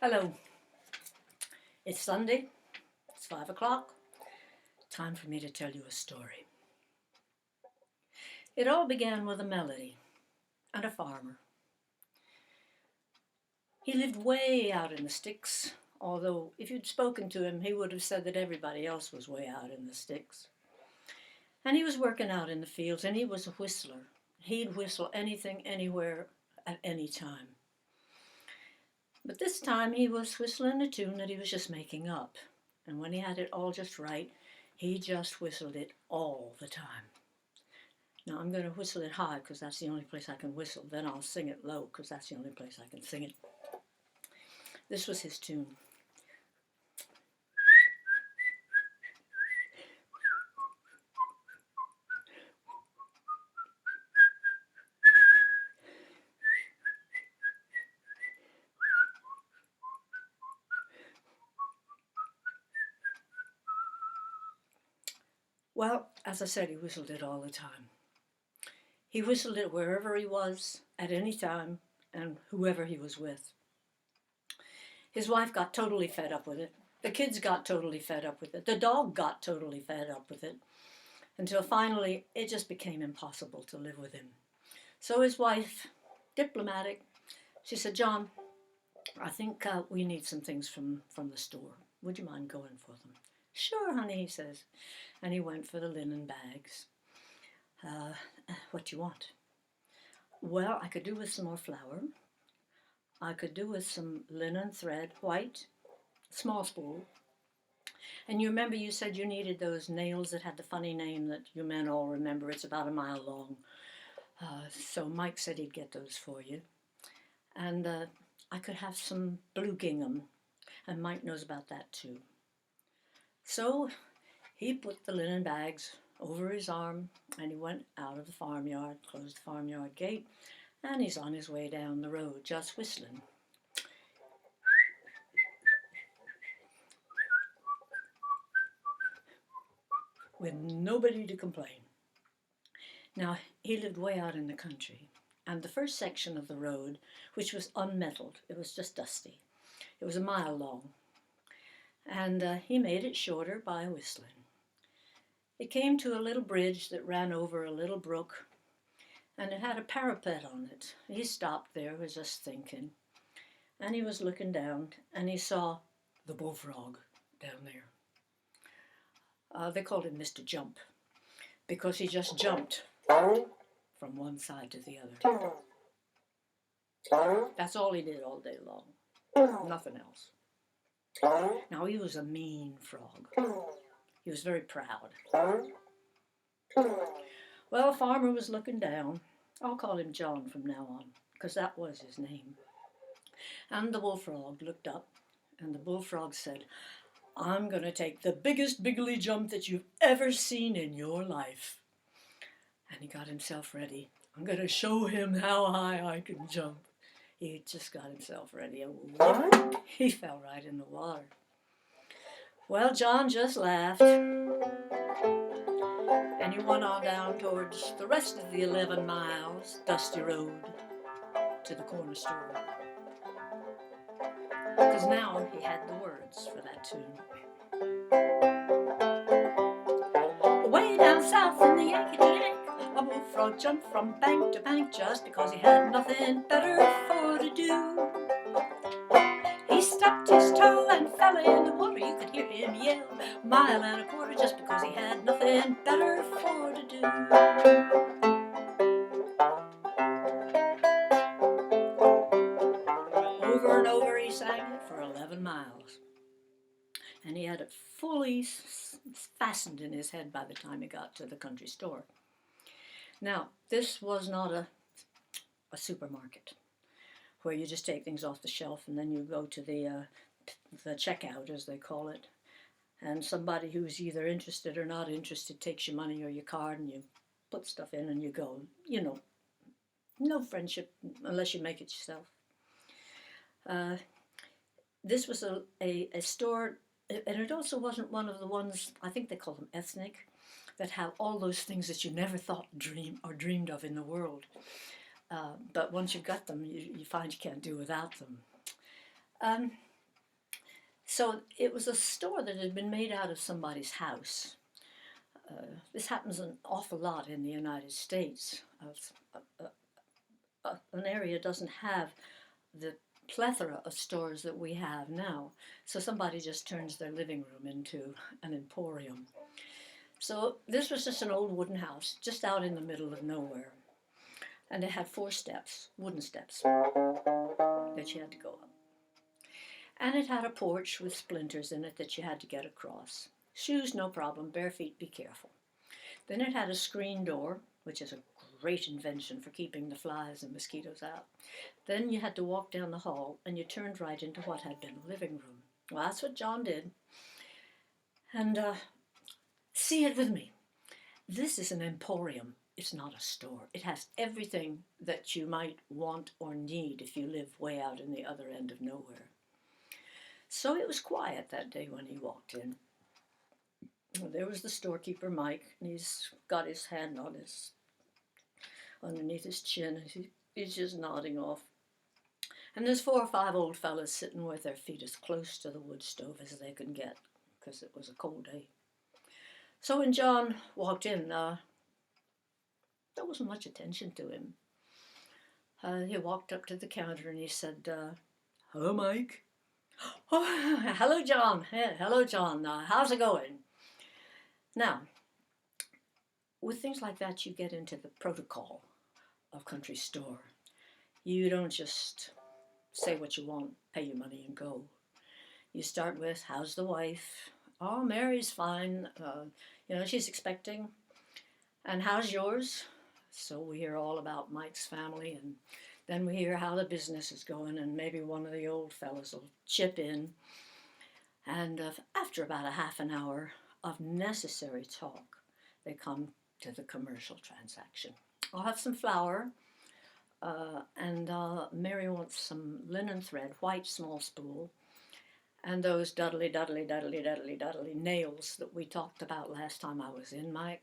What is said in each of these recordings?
Hello, it's Sunday, it's 5 o'clock, time for me to tell you a story. It all began with a melody and a farmer. He lived way out in the sticks, although if you'd spoken to him, he would have said that everybody else was way out in the sticks. And he was working out in the fields, and he was a whistler. He'd whistle anything, anywhere, at any time. But this time he was whistling a tune that he was just making up. And when he had it all just right, he just whistled it all the time. Now I'm going to whistle it high because that's the only place I can whistle. Then I'll sing it low because that's the only place I can sing it. This was his tune. Well, as I said, he whistled it all the time. He whistled it wherever he was, at any time, and whoever he was with. His wife got totally fed up with it. The kids got totally fed up with it. The dog got totally fed up with it. Until finally, it just became impossible to live with him. So his wife, diplomatic, she said, "John, I think we need some things from the store. Would you mind going for them?" "Sure, honey," he says. And he went for the linen bags. What do you want?" "Well, I could do with some more flour. I could do with some linen thread, white, small spool. And you remember you said you needed those nails that had the funny name that you men all remember. It's about a mile long. So Mike said he'd get those for you. And I could have some blue gingham. And Mike knows about that too." So he put the linen bags over his arm and he went out of the farmyard, closed the farmyard gate, and he's on his way down the road just whistling. With nobody to complain. Now, he lived way out in the country, and the first section of the road, which was unmetalled, it was just dusty. It was a mile long, and he made it shorter by whistling. It came to a little bridge that ran over a little brook, and it had a parapet on it. He stopped there, was just thinking, and he was looking down, and he saw the bullfrog down there. They called him Mr. Jump, because he just jumped from one side to the other. That's all he did all day long, nothing else. Now, he was a mean frog. He was very proud. Well, the farmer was looking down. I'll call him John from now on, because that was his name. And the bullfrog looked up, and the bullfrog said, "I'm going to take the biggest biggly jump that you've ever seen in your life." And he got himself ready. "I'm going to show him how high I can jump." He just got himself ready, and he fell right in the water. Well, John just laughed, and he went on down towards the rest of the 11 miles, dusty road, to the corner store. Because now he had the words for that tune. Way down south in the Yankee-Yank, a bullfrog jumped from bank to bank just because he had nothing better for to do. He stubbed his toe and fell in the water. You could hear him yell, "Mile and a quarter," just because he had nothing better for to do. Over and over he sang it for 11 miles. And he had it fully fastened in his head by the time he got to the country store. Now, this was not a supermarket where you just take things off the shelf and then you go to the checkout, as they call it, and somebody who's either interested or not interested takes your money or your card and you put stuff in and you go. You know, no friendship unless you make it yourself. This was a store, and it also wasn't one of the ones, I think they call them ethnic, that have all those things that you never thought dreamed of in the world. But once you've got them, you find you can't do without them. So it was a store that had been made out of somebody's house. This happens an awful lot in the United States. An area doesn't have the plethora of stores that we have now. So somebody just turns their living room into an emporium. So this was just an old wooden house, just out in the middle of nowhere. And it had 4 steps, wooden steps, that you had to go up. And it had a porch with splinters in it that you had to get across. Shoes, no problem. Bare feet, be careful. Then it had a screen door, which is a great invention for keeping the flies and mosquitoes out. Then you had to walk down the hall, and you turned right into what had been a living room. Well, that's what John did. And see it with me. This is an emporium. It's not a store. It has everything that you might want or need if you live way out in the other end of nowhere. So it was quiet that day when he walked in. There was the storekeeper, Mike, and he's got his hand on underneath his chin, and he's just nodding off. And there's 4 or 5 old fellas sitting with their feet as close to the wood stove as they could get, because it was a cold day. So when John walked in, there wasn't much attention to him. He walked up to the counter and he said, "Hello, Mike." "Oh, hello, John. Hey, hello, John. How's it going?" Now, with things like that, you get into the protocol of country store. You don't just say what you want, pay your money and go. You start with, "How's the wife?" "Oh, Mary's fine. She's expecting." "And how's yours?" So we hear all about Mike's family, and then we hear how the business is going, and maybe one of the old fellas will chip in. And after about a half an hour of necessary talk, they come to the commercial transaction. "I'll have some flour, and Mary wants some linen thread, white small spool, and those duddly nails that we talked about last time I was in, Mike."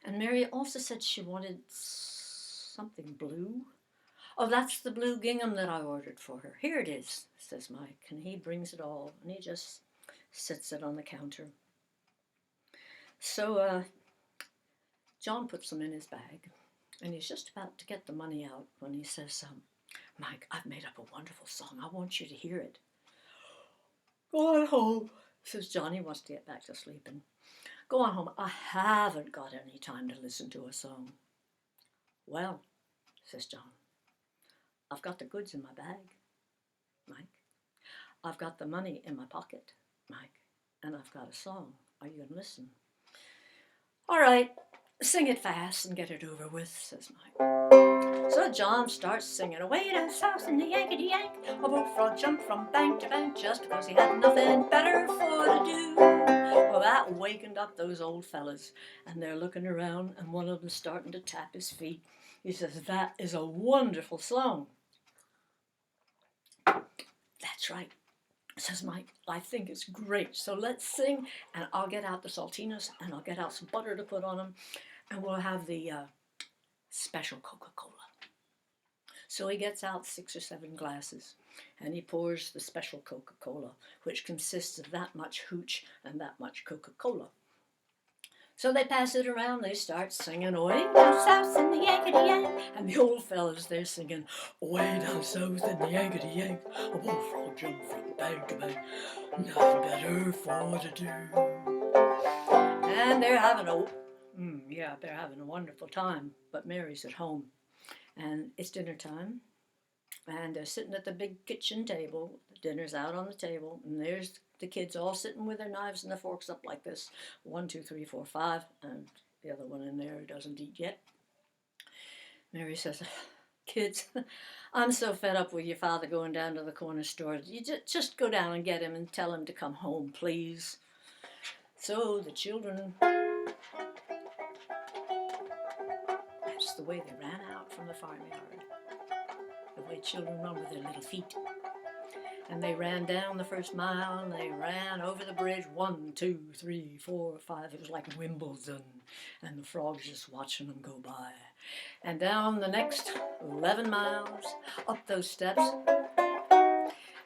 And Mary also said she wanted something blue. "Oh, that's the blue gingham that I ordered for her. Here it is," says Mike, and he brings it all, and he just sits it on the counter. So John puts them in his bag, and he's just about to get the money out when he says, "Mike, I've made up a wonderful song. I want you to hear it." "Go on home," says John. He wants to get back to sleeping. "Go on home. I haven't got any time to listen to a song." "Well," says John, "I've got the goods in my bag, Mike. I've got the money in my pocket, Mike. And I've got a song. Are you going to listen?" "All right, sing it fast and get it over with," says Mike. So John starts singing, "Away down south in the Yankety-Yank, a bullfrog jumped from bank to bank just because he had nothing better for to do." Well, that wakened up those old fellas, and they're looking around, and one of them's starting to tap his feet. He says, "That is a wonderful song." "That's right," says Mike. "I think it's great. So let's sing, and I'll get out the saltinas, and I'll get out some butter to put on them, and we'll have the special Coca-Cola." So he gets out 6 or 7 glasses, and he pours the special Coca-Cola, which consists of that much hooch and that much Coca-Cola. So they pass it around, they start singing, "Away down south in the Yankety-Yank," and the old fellas, they're singing, "Away down south in the Yankety-Yank, a bullfrog jumped from bank to bank, nothing better for to do." And they're having a wonderful time, but Mary's at home. And it's dinner time, and they're sitting at the big kitchen table. The dinner's out on the table, and there's the kids all sitting with their knives and their forks up like this. 1, 2, 3, 4, 5, and the other one in there doesn't eat yet. Mary says, "Kids, I'm so fed up with your father going down to the corner store. You just go down and get him and tell him to come home, please." So the children, that's the way they ran out from the farmyard. The way children run with their little feet. And they ran down the first mile, and they ran over the bridge, 1, 2, 3, 4, 5. It was like Wimbledon, and the frogs just watching them go by. And down the next 11 miles, up those steps,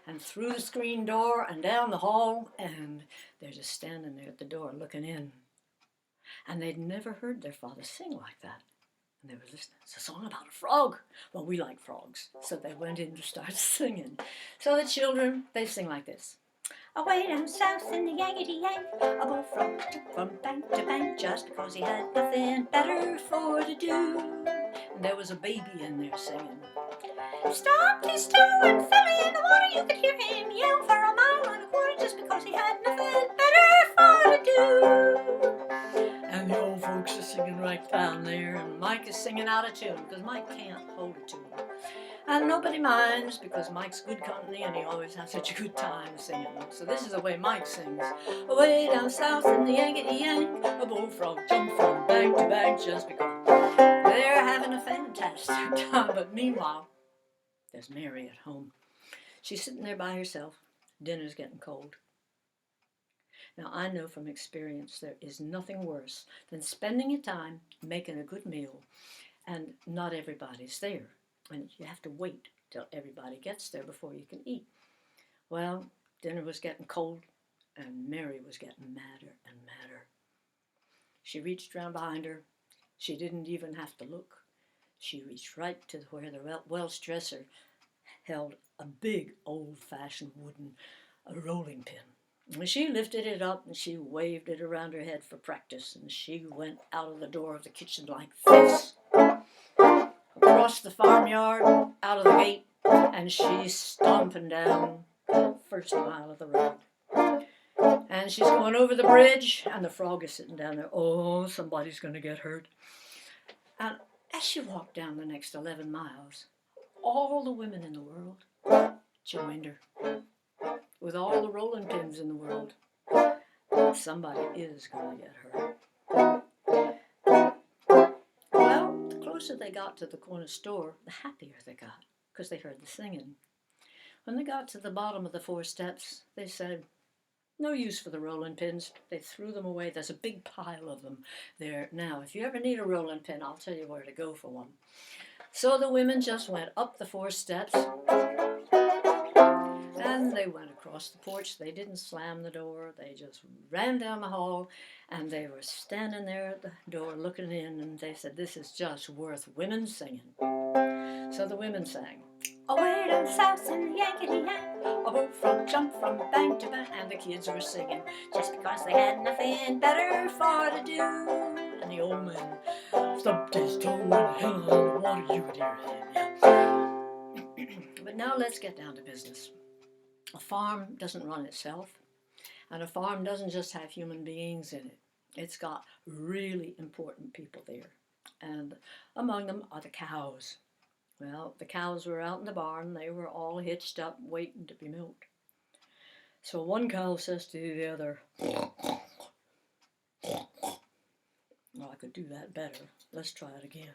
and through the screen door and down the hall, and they're just standing there at the door looking in. And they'd never heard their father sing like that. And they were listening. It's a song about a frog. Well, we like frogs. So they went in to start singing. So the children, they sing like this. Away down south in the Yankety-Yank, a bullfrog took from bank to bank just because he had nothing better for to do. And there was a baby in there singing. He stomped his toe and fell in the water. You could hear him yell for a mile and a quarter just because he had nothing better for to do. And the old folks are singing right down there, and Mike is singing out of tune because Mike can't hold a tune. And nobody minds because Mike's good company and he always has such a good time singing. So this is the way Mike sings. Away down south in the Yankety-Yank, a bullfrog jumped from bank to bank just because they're having a fantastic time. But meanwhile, there's Mary at home. She's sitting there by herself. Dinner's getting cold. Now, I know from experience there is nothing worse than spending your time making a good meal and not everybody's there. And you have to wait till everybody gets there before you can eat. Well, dinner was getting cold, and Mary was getting madder and madder. She reached around behind her. She didn't even have to look. She reached right to where the Welsh dresser held a big old-fashioned wooden rolling pin. And she lifted it up and she waved it around her head for practice, and she went out of the door of the kitchen like this. Across the farmyard, out of the gate, and she's stomping down the first mile of the road. And she's going over the bridge, and the frog is sitting down there. Oh, somebody's going to get hurt. And as she walked down the next 11 miles, all the women in the world joined her. With all the rolling pins in the world, somebody is going to get hurt. Well, the closer they got to the corner store, the happier they got, because they heard the singing. When they got to the bottom of the 4 steps, they said, no use for the rolling pins. They threw them away. There's a big pile of them there. Now, if you ever need a rolling pin, I'll tell you where to go for one. So the women just went up the 4 steps, and they went across the porch. They didn't slam the door. They just ran down the hall, and they were standing there at the door looking in, and they said, this is just worth women singing. So the women sang, away down south in the Yankety-Yank, a bullfrog jumped from bank to bank, and the kids were singing, just because they had nothing better for to do. And the old man stubbed his toe and held on the water. You could hear him. But now let's get down to business. A farm doesn't run itself, and a farm doesn't just have human beings in it. It's got really important people there, and among them are the cows. Well, the cows were out in the barn. They were all hitched up, waiting to be milked. So one cow says to the other, well, I could do that better. Let's try it again.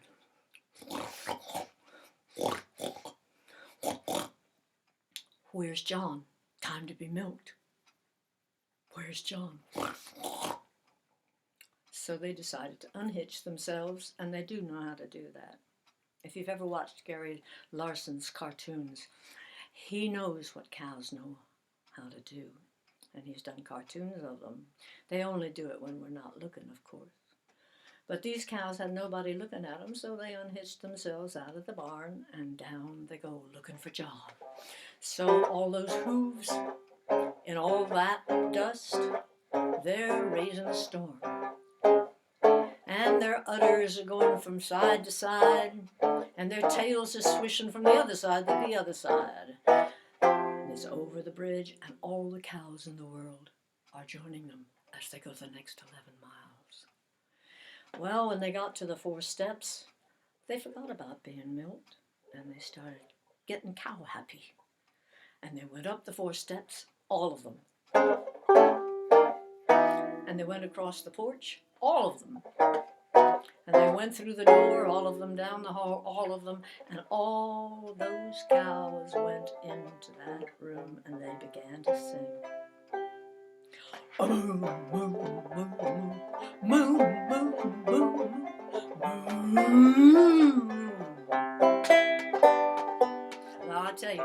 Where's John? Time to be milked. Where's John? So they decided to unhitch themselves, and they do know how to do that. If you've ever watched Gary Larson's cartoons, he knows what cows know how to do, and he's done cartoons of them. They only do it when we're not looking, of course. But these cows had nobody looking at them, so they unhitched themselves out of the barn, and down they go looking for John. So all those hooves and all that dust, they're raising a storm. And their udders are going from side to side, and their tails are swishing from the other side to the other side. And it's over the bridge, and all the cows in the world are joining them as they go the next 11 miles. Well, when they got to the 4 steps, they forgot about being milked, and they started getting cow happy. And they went up the 4 steps, all of them. And they went across the porch, all of them. And they went through the door, all of them, down the hall, all of them, and all those cows went into that room and they began to sing. Moo, moo, moo, moo, moo, moo, moo. Well, I tell you,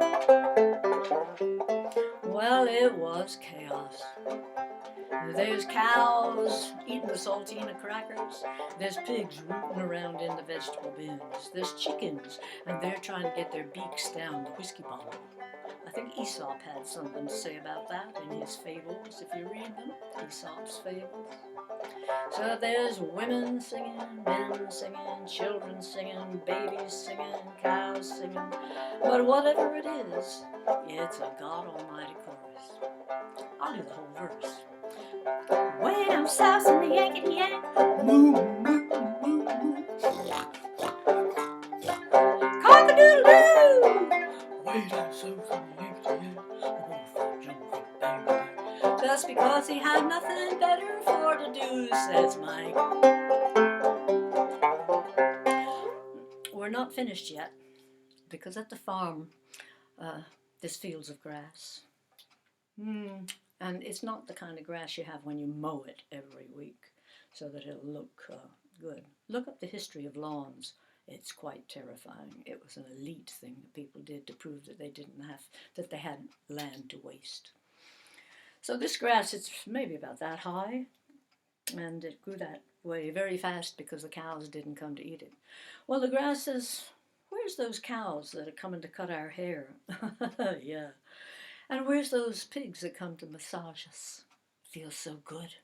it was chaos. There's cows eating the saltine crackers. There's pigs rooting around in the vegetable bins. There's chickens, and they're trying to get their beaks down the whiskey bottle. I think Aesop had something to say about that in his fables, if you read them, Aesop's fables. So there's women singing, men singing, children singing, babies singing, cows singing. But whatever it is, it's a God Almighty chorus. I'll do the whole verse. Way down south in the Yankee Yank, moo, moo, moo, moo. Cock-a-doodle-doo! Way down south in the Yankee Yank, just because he had nothing better for to do, says Mike. We're not finished yet, because at the farm, there's fields of grass. And it's not the kind of grass you have when you mow it every week, so that it'll look good. Look up the history of lawns. It's quite terrifying. It was an elite thing that people did to prove that they had land to waste. So this grass, it's maybe about that high, and it grew that way very fast because the cows didn't come to eat it. Well, the grass says, where's those cows that are coming to cut our hair? Yeah. And where's those pigs that come to massage us? Feels so good.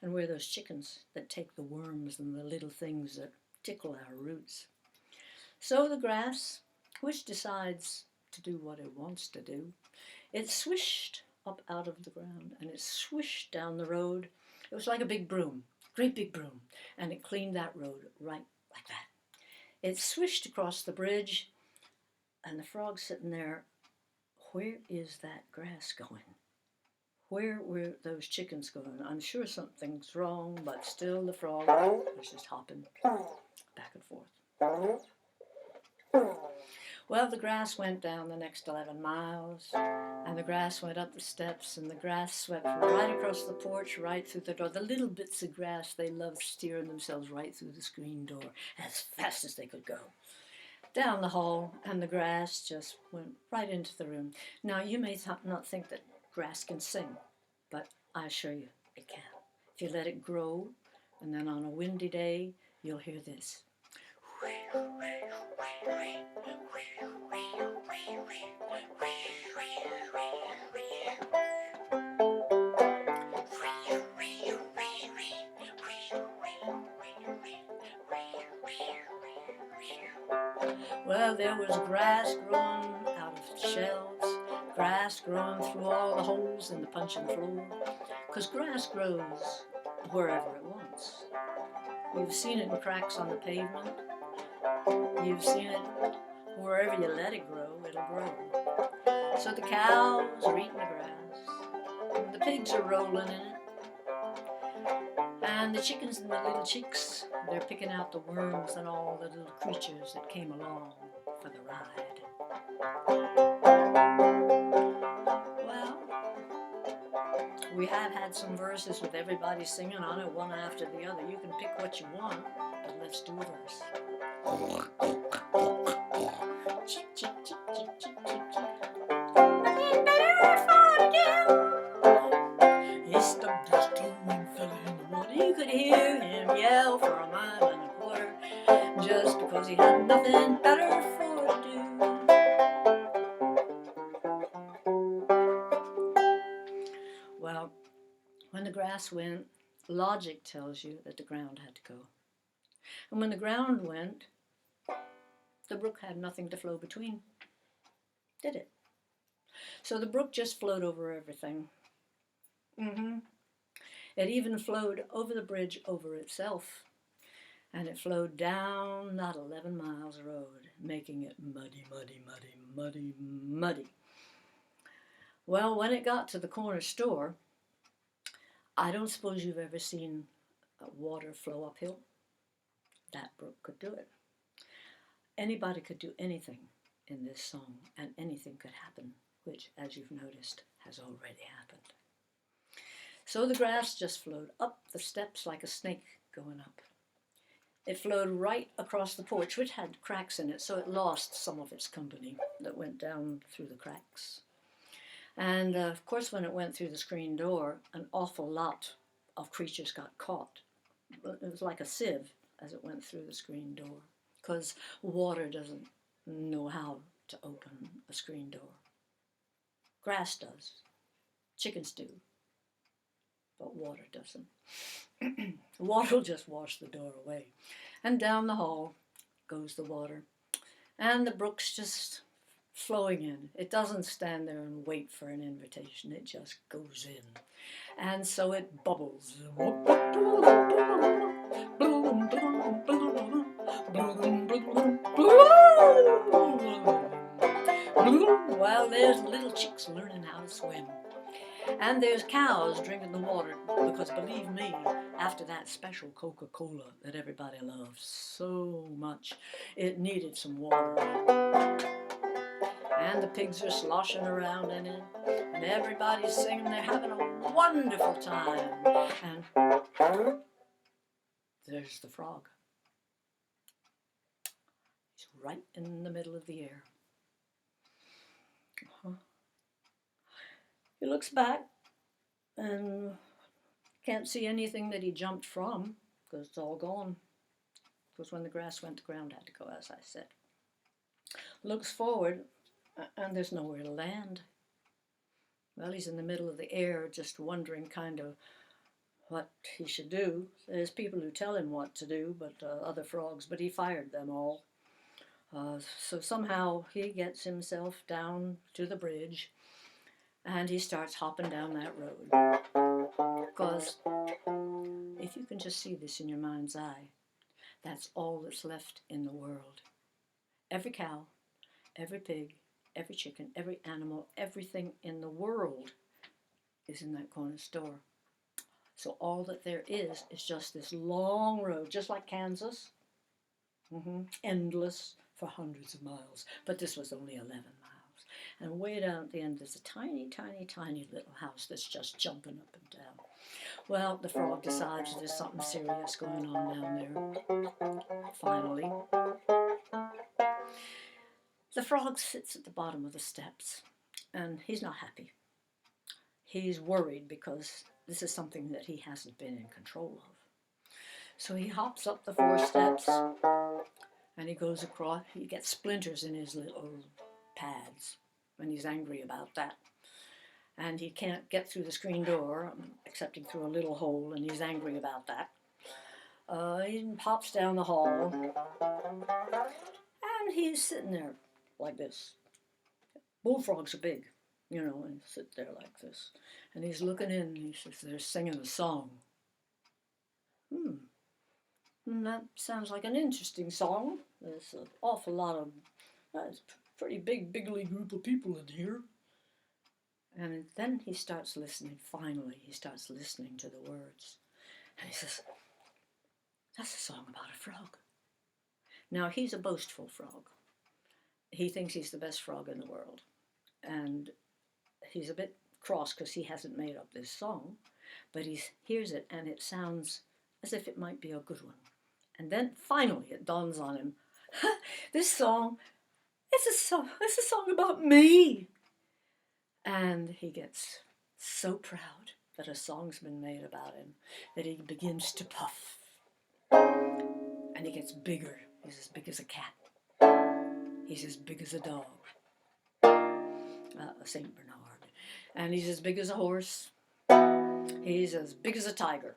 And where are those chickens that take the worms and the little things that tickle our roots? So the grass, which decides to do what it wants to do, it swished up out of the ground and it swished down the road. It was like a big broom, great big broom, and it cleaned that road right like that. It swished across the bridge, and the frog's sitting there. Where is that grass going? Where were those chickens going? I'm sure something's wrong, but still the frog was just hopping back and forth. Well, the grass went down the next 11 miles, and the grass went up the steps, and the grass swept right across the porch, right through the door. The little bits of grass, they loved steering themselves right through the screen door as fast as they could go. Down the hall, and the grass just went right into the room. Now, you may not think that grass can sing, but I assure you it can. If you let it grow, and then on a windy day, you'll hear this. Well, there was grass growing out of shelves, grass growing through all the holes in the puncheon floor, because grass grows wherever it wants. You've seen it in cracks on the pavement. You've seen it wherever you let it grow, it'll grow. So the cows are eating the grass, and the pigs are rolling in it, and the chickens and the little chicks, they're picking out the worms and all the little creatures that came along for the ride. Well, we have had some verses with everybody singing on it one after the other. You can pick what you want, but let's do a verse. Chick, chick, chick, chick, chick, chick, chick. Nothing better for to do. He stubbed his toe and fell in the water. You could hear him yell for a mile and a quarter, just because he had nothing better for to do. Well, when the grass went, logic tells you that the ground had to go. And when the ground went, the brook had nothing to flow between, did it? So the brook just flowed over everything. It even flowed over the bridge over itself. And it flowed down that 11 miles road, making it muddy, muddy, muddy, muddy, muddy. Well, when it got to the corner store, I don't suppose you've ever seen water flow uphill. That brook could do it. Anybody could do anything in this song, and anything could happen, which, as you've noticed, has already happened. So the grass just flowed up the steps like a snake going up. It flowed right across the porch, which had cracks in it, so it lost some of its company that went down through the cracks. And of course, when it went through the screen door, an awful lot of creatures got caught. It was like a sieve as it went through the screen door, because water doesn't know how to open a screen door. Grass does, chickens do, but water doesn't. Water will just wash the door away. And down the hall goes the water. And the brook's just flowing in. It doesn't stand there and wait for an invitation. It just goes in. And so it bubbles. Well, there's little chicks learning how to swim. And there's cows drinking the water, because believe me, after that special Coca-Cola that everybody loves so much, it needed some water. And the pigs are sloshing around in it, and everybody's singing, they're having a wonderful time. And there's the frog. He's right in the middle of the air. He looks back and can't see anything that he jumped from, because it's all gone. Because when the grass went, the ground had to go, as I said. Looks forward, and there's nowhere to land. Well, he's in the middle of the air, just wondering kind of what he should do. There's people who tell him what to do, but other frogs, but he fired them all. So somehow he gets himself down to the bridge, and he starts hopping down that road. Because if you can just see this in your mind's eye, that's all that's left in the world. Every cow, every pig, every chicken, every animal, everything in the world is in that corner store. So all that there is just this long road, just like Kansas, endless for hundreds of miles. But this was only 11 miles. And way down at the end, there's a tiny, tiny, tiny little house that's just jumping up and down. Well, the frog decides there's something serious going on down there. Finally, the frog sits at the bottom of the steps, and he's not happy. He's worried because this is something that he hasn't been in control of. So he hops up the 4 steps, and he goes across. He gets splinters in his little pads, and he's angry about that. And he can't get through the screen door, excepting through a little hole, and he's angry about that. He hops down the hall, and he's sitting there like this. Bullfrogs are big, and sit there like this. And he's looking in, and he says, they're singing a song. That sounds like an interesting song. There's an awful lot of, it's a pretty bigly group of people in here. And then he starts listening, finally, he starts listening to the words. And he says, that's a song about a frog. Now, he's a boastful frog. He thinks he's the best frog in the world. And he's a bit cross because he hasn't made up this song, but he hears it and it sounds as if it might be a good one. And then finally it dawns on him, this song, it's a song about me. And he gets so proud that a song's been made about him that he begins to puff. And he gets bigger. He's as big as a cat. He's as big as a dog. A St. Bernard. And he's as big as a horse. He's as big as a tiger.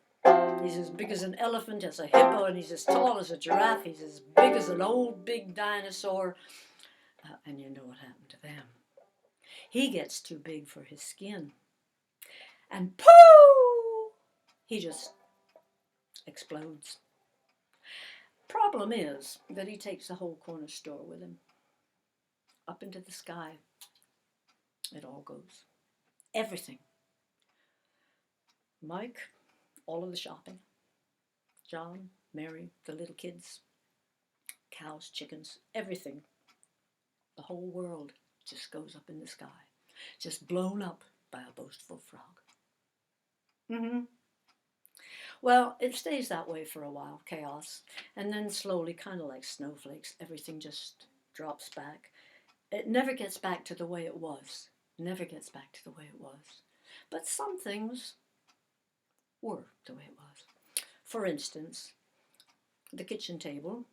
He's as big as an elephant, as a hippo, and he's as tall as a giraffe. He's as big as an old big dinosaur. And you know what happened to them. He gets too big for his skin. And pooh! He just explodes. Problem is that he takes the whole corner store with him. Up into the sky. It all goes. Everything. Mike, all of the shopping. John, Mary, the little kids. Cows, chickens, everything. The whole world just goes up in the sky. Just blown up by a boastful frog. Well, it stays that way for a while, chaos. And then slowly, kind of like snowflakes, everything just drops back. It never gets back to the way it was. never gets back to the way it was. But some things were the way it was. For instance, the kitchen table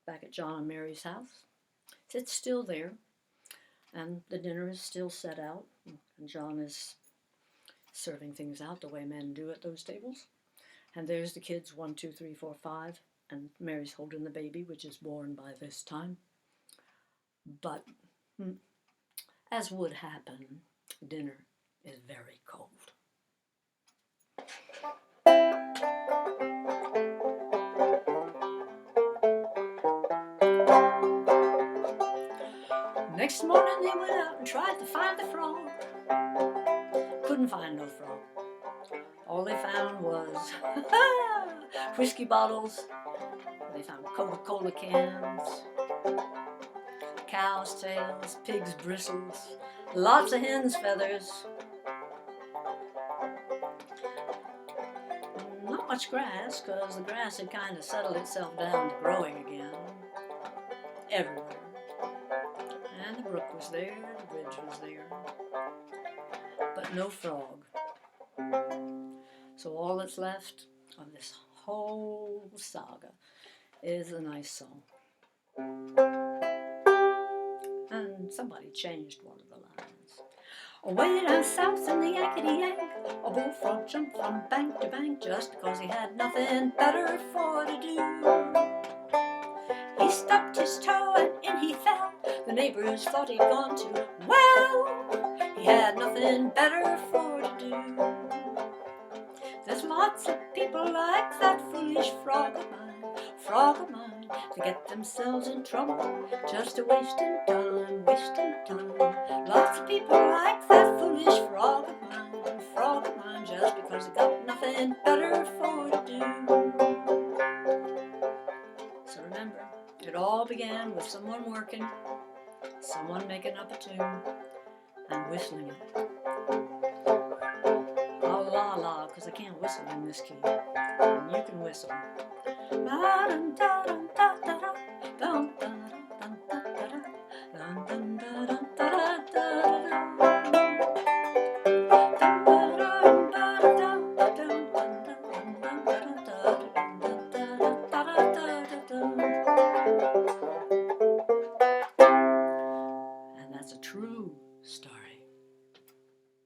back at John and Mary's house, it's still there, and the dinner is still set out, and John is serving things out the way men do at those tables. And there's the kids, 1, 2, 3, 4, 5, and Mary's holding the baby, which is born by this time. But as would happen, dinner is very cold. Next morning they went out and tried to find the frog. Couldn't find no frog. All they found was whiskey bottles. They found Coca-Cola cans, cow's tails, pig's bristles, lots of hen's feathers. Not much grass, because the grass had kind of settled itself down to growing again everywhere. And the brook was there, the bridge was there, but no frog. So all that's left of this whole saga is a nice song. And somebody changed one of the lines. Away down south in the Yakety-Yak, a bullfrog jumped from bank to bank just because he had nothing better for to do. He stubbed his toe and in he fell. The neighbors thought he'd gone to well. He had nothing better for to do. There's lots of people like that foolish frog of mine, to get themselves in trouble, just a wasting time, Lots of people like that foolish frog of mine, just because they got nothing better for to do. So remember, it all began with someone working, someone making up a tune, and whistling it. La la, because I can't whistle in this key, and you can whistle. La da da